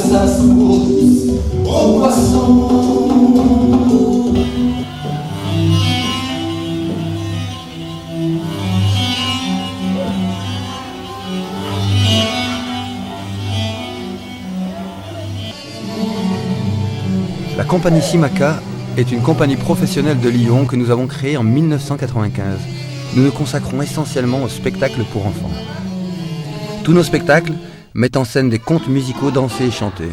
sa source aux poissons. La compagnie Simaka est une compagnie professionnelle de Lyon que nous avons créée en 1995. Nous nous consacrons essentiellement au spectacle pour enfants. Tous nos spectacles mettent en scène des contes musicaux dansés et chantés.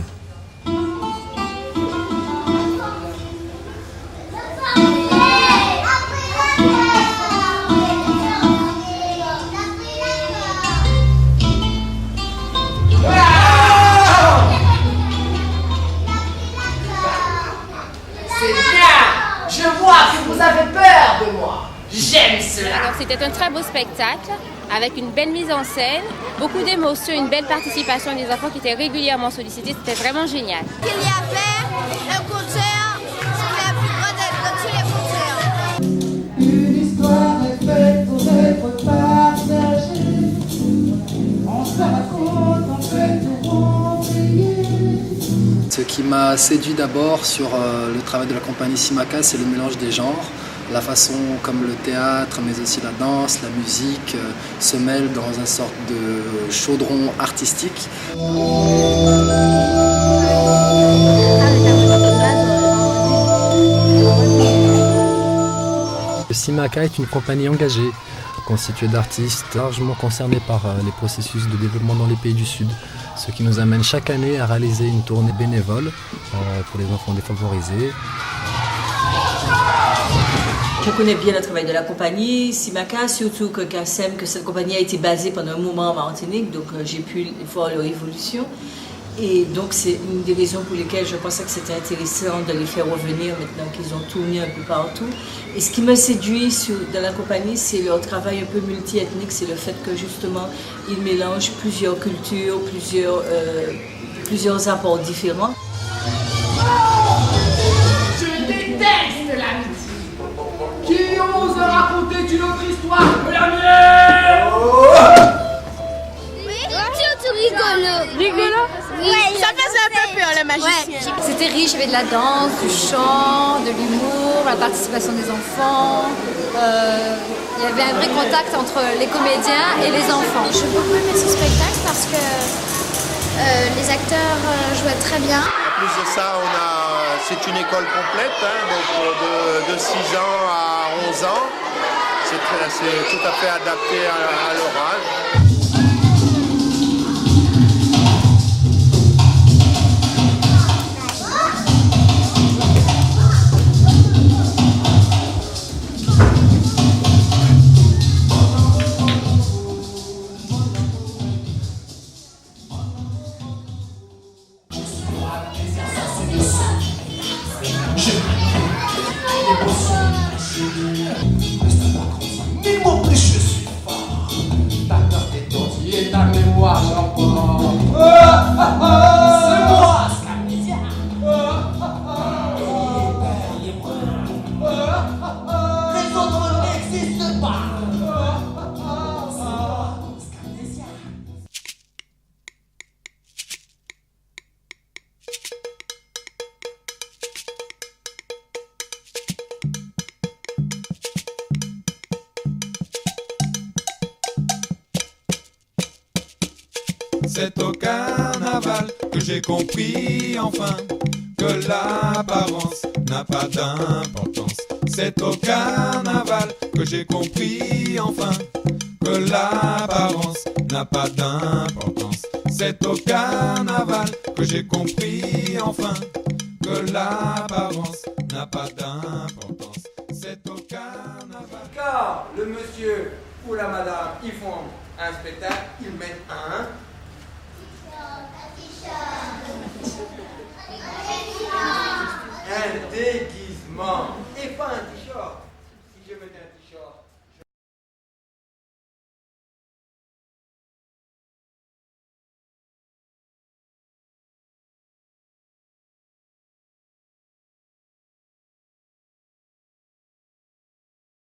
J'aime cela. Alors c'était un très beau spectacle avec une belle mise en scène, beaucoup d'émotions, une belle participation des enfants qui étaient régulièrement sollicités. C'était vraiment génial. Il y avait un concert, c'était la plus grande de tous les concerts. Une histoire est faite pour être partagée. On se raconte, on fait tout oublier. Ce qui m'a séduit d'abord sur le travail de la compagnie Simaka, c'est le mélange des genres. La façon comme le théâtre, mais aussi la danse, la musique se mêlent dans une sorte de chaudron artistique. Simaka est une compagnie engagée, constituée d'artistes largement concernés par les processus de développement dans les pays du Sud, ce qui nous amène chaque année à réaliser une tournée bénévole pour les enfants défavorisés. Je connais bien le travail de la compagnie Simaka, surtout que cette compagnie a été basée pendant un moment en Martinique, donc j'ai pu voir leur évolution. Et donc c'est une des raisons pour lesquelles je pensais que c'était intéressant de les faire revenir maintenant qu'ils ont tourné un peu partout. Et ce qui me séduit dans la compagnie, c'est leur travail un peu multiethnique, c'est le fait que justement ils mélangent plusieurs cultures, plusieurs apports différents. Je déteste l'amitié. Qui ose raconter une autre histoire que la mienne? Oui, surtout rigolo. Rigolo? Oui, ça faisait un peu peur, le magicien. Ouais. C'était riche, il y avait de la danse, du chant, de l'humour, la participation des enfants. Il y avait un vrai contact entre les comédiens et les enfants. J'ai beaucoup aimé ce spectacle parce que les acteurs jouaient très bien. En plus de ça, c'est une école complète, donc de 6 ans à 11 ans. C'est tout à fait adapté à leur âge. Ni mon plus je suis fort. Ta carte est tortillée, ta mémoire j'emporte. C'est moi, Scamnesia. Les autres n'existent pas. Scamnesia. C'est au carnaval que j'ai compris enfin que l'apparence n'a pas d'importance. C'est au carnaval que j'ai compris enfin que l'apparence n'a pas d'importance. C'est au carnaval que j'ai compris enfin que l'apparence n'a pas d'importance. C'est au carnaval. Car le monsieur ou la madame, ils font un spectacle, ils mettent un déguisement et pas un t-shirt. Si je mettais